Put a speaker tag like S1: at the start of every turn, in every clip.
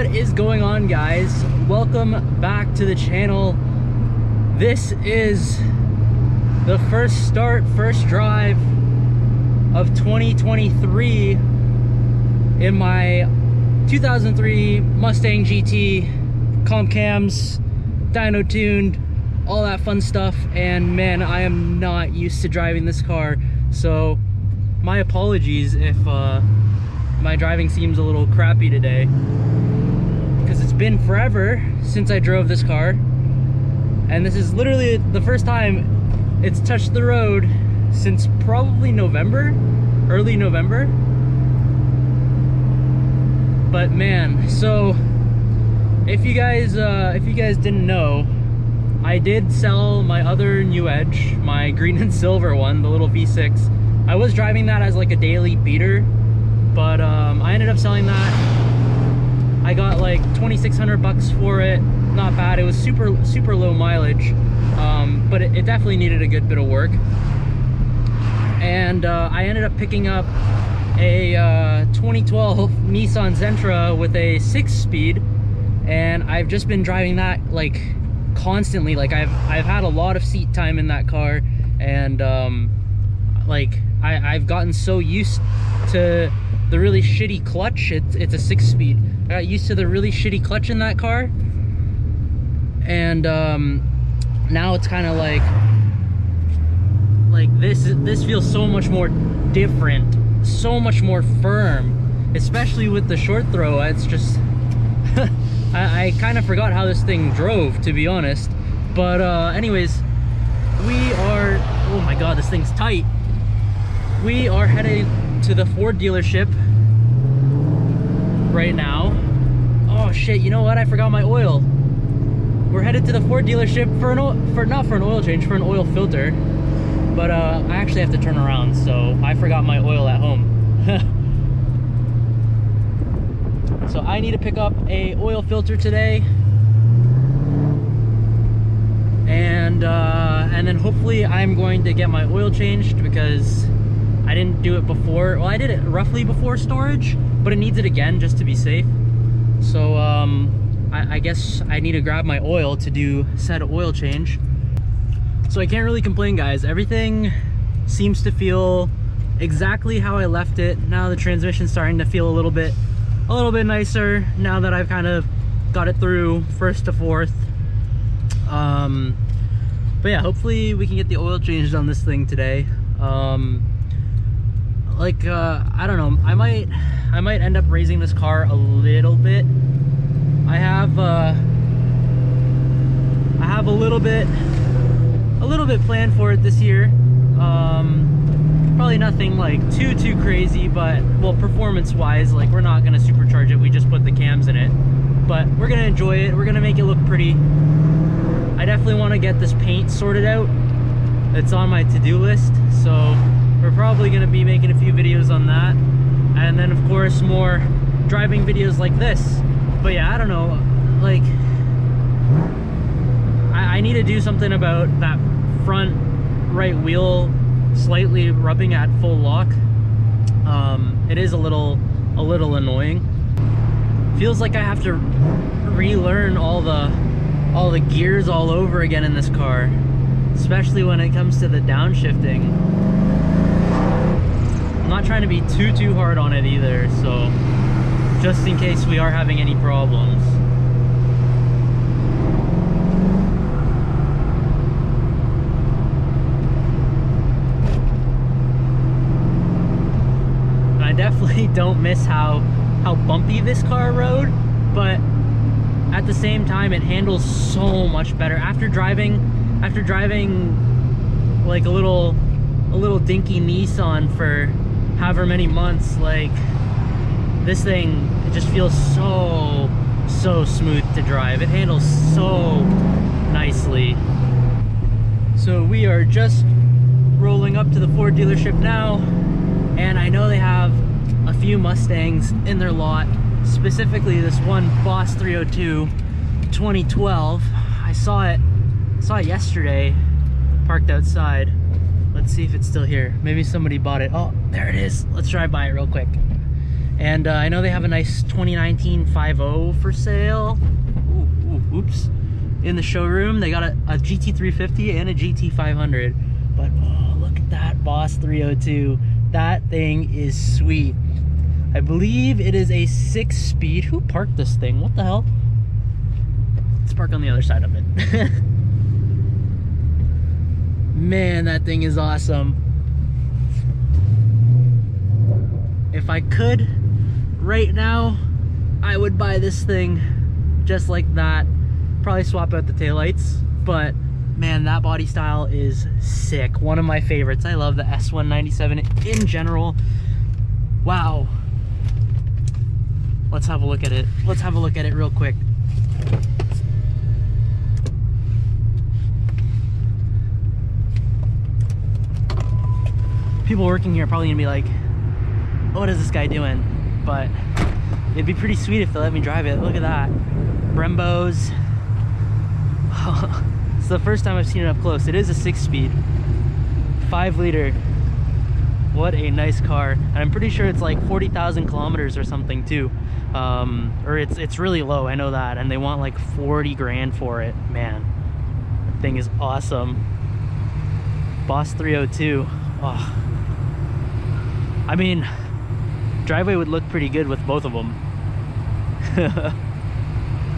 S1: What is going on, guys? Welcome back to the channel. This is the first drive of 2023 in my 2003 Mustang GT, comp cams, dyno tuned, all that fun stuff. And man, I am not used to driving this car, so my apologies if my driving seems a little crappy today, because it's been forever since I drove this car, and this is literally the first time it's touched the road since probably November, early November. But man, so if you guys didn't know, I did sell my other new Edge, my green and silver one, the little V6. I was driving that as like a daily beater, but I ended up selling that. I got like 2,600 bucks for it. Not bad. It was super low mileage, but it definitely needed a good bit of work. And I ended up picking up a 2012 Nissan Sentra with a 6-speed, and I've just been driving that like constantly. Like I've had a lot of seat time in that car, and like I've gotten so used to the really shitty clutch. It's a 6-speed. I got used to the really shitty clutch in that car, and now it's kind of like this feels so much more different, so much more firm, especially with the short throw. It's just I kind of forgot how this thing drove, to be honest. But anyways, we are, oh my god, this thing's tight. We are headed to the Ford dealership right now. Oh shit, you know what? I forgot my oil. We're headed to the Ford dealership for not for an oil change, for an oil filter. But I actually have to turn around, so I forgot my oil at home. So I need to pick up a oil filter today, and then hopefully I'm going to get my oil changed, because I didn't do it before. Well, I did it roughly before storage, but it needs it again just to be safe. So I guess I need to grab my oil to do said oil change. So I can't really complain, guys. Everything seems to feel exactly how I left it. Now the transmission's starting to feel a little bit nicer now that I've kind of got it through first to fourth. But yeah, hopefully we can get the oil changed on this thing today. I don't know, I might end up raising this car a little bit. I have a little bit planned for it this year. Probably nothing like too crazy, but well, performance wise, like we're not gonna supercharge it, we just put the cams in it, but we're gonna enjoy it, we're gonna make it look pretty. I definitely want to get this paint sorted out. It's on my to-do list, so we're probably gonna be making a few videos on that, and then of course more driving videos like this. But yeah, I don't know, like I need to do something about that front right wheel slightly rubbing at full lock. It is a little annoying. Feels like I have to relearn all the gears all over again in this car, especially when it comes to the downshifting. I'm not trying to be too hard on it either, so just in case we are having any problems. I definitely don't miss how bumpy this car rode, but at the same time it handles so much better after driving like a little dinky Nissan for however many months. Like this thing, it just feels so smooth to drive. It handles so nicely. So we are just rolling up to the Ford dealership now, and I know they have a few Mustangs in their lot, specifically this one Boss 302 2012. I saw it yesterday parked outside. Let's see if it's still here. Maybe somebody bought it. Oh, there it is. Let's drive by it real quick. And I know they have a nice 2019 5.0 for sale. Oops. In the showroom. They got a GT350 and a GT500. But oh, look at that Boss 302. That thing is sweet. I believe it is a 6-speed. Who parked this thing? What the hell? Let's park on the other side of it. Man, that thing is awesome. If I could, right now, I would buy this thing just like that. Probably swap out the taillights, but man, that body style is sick. One of my favorites. I love the S197 in general. Wow. Let's have a look at it. Let's have a look at it real quick. People working here are probably gonna be like, what is this guy doing? But it'd be pretty sweet if they let me drive it. Look at that. Brembos. It's the first time I've seen it up close. It is a 6-speed, 5-liter. What a nice car. And I'm pretty sure it's like 40,000 kilometers or something too. Or it's really low, I know that. And they want like 40 grand for it. Man, that thing is awesome. Boss 302. Oh. I mean, driveway would look pretty good with both of them.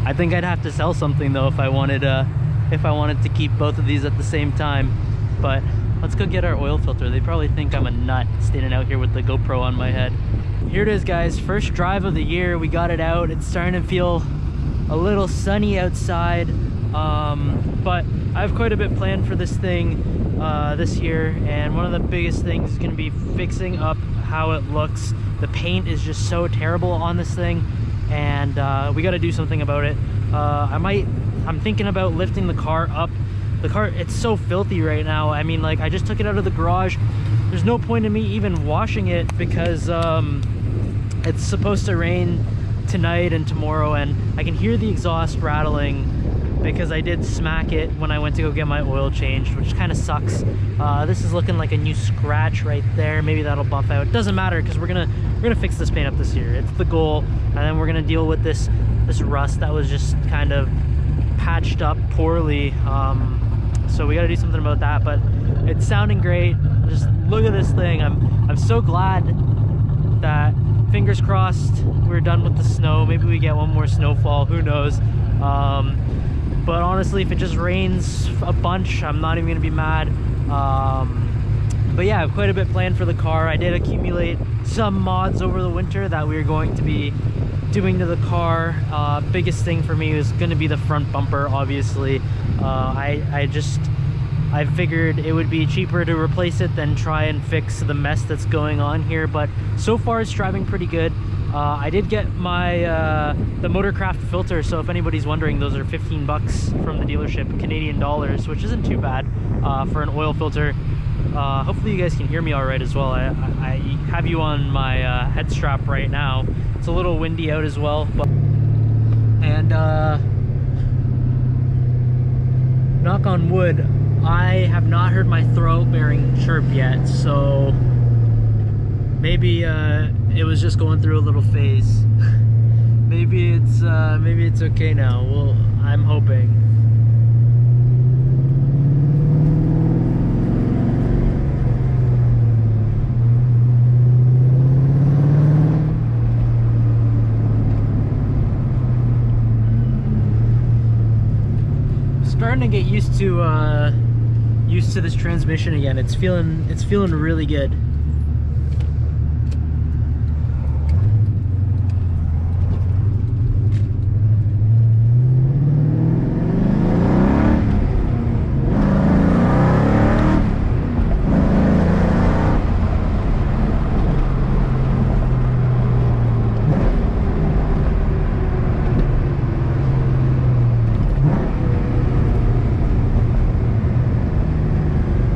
S1: I think I'd have to sell something though if I wanted to keep both of these at the same time. But let's go get our oil filter. They probably think I'm a nut standing out here with the GoPro on my head. Here it is, guys. First drive of the year. We got it out. It's starting to feel a little sunny outside. But I have quite a bit planned for this thing this year. And one of the biggest things is going to be fixing up how it looks. The paint is just so terrible on this thing. And we got to do something about it. I'm thinking about lifting the car up. The car, it's so filthy right now. I mean, like, I just took it out of the garage. There's no point in me even washing it because it's supposed to rain tonight and tomorrow, and I can hear the exhaust rattling because I did smack it when I went to go get my oil changed, which kind of sucks. This is looking like a new scratch right there. Maybe that'll buff out. Doesn't matter because we're gonna fix this paint up this year. It's the goal, and then we're gonna deal with this rust that was just kind of patched up poorly. So we got to do something about that, but it's sounding great. Just look at this thing. I'm so glad that, fingers crossed, we're done with the snow. Maybe we get one more snowfall, who knows. But honestly, if it just rains a bunch, I'm not even gonna be mad. But yeah, I have quite a bit planned for the car. I did accumulate some mods over the winter that we're going to be doing to the car. Biggest thing for me is going to be the front bumper, obviously. I figured it would be cheaper to replace it than try and fix the mess that's going on here, but so far it's driving pretty good. I did get my the Motorcraft filter, so if anybody's wondering, those are 15 bucks from the dealership, Canadian dollars, which isn't too bad for an oil filter. Hopefully you guys can hear me all right as well. I have you on my head strap right now. It's a little windy out as well, but and knock on wood, I have not heard my throat bearing chirp yet, so maybe it was just going through a little phase. maybe it's okay now. Well, I'm hoping. Starting to get used to this transmission again. It's feeling really good.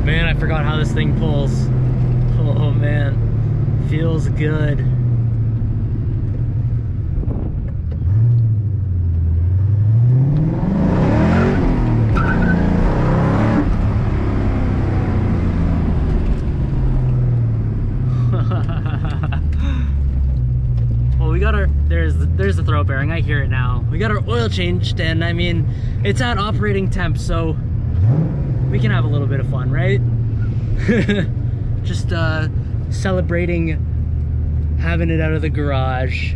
S1: Man, I forgot how this thing pulls. Oh man, feels good. throw bearing. I hear it now. We got our oil changed, and I mean, it's at operating temp, so we can have a little bit of fun, right? Just celebrating having it out of the garage.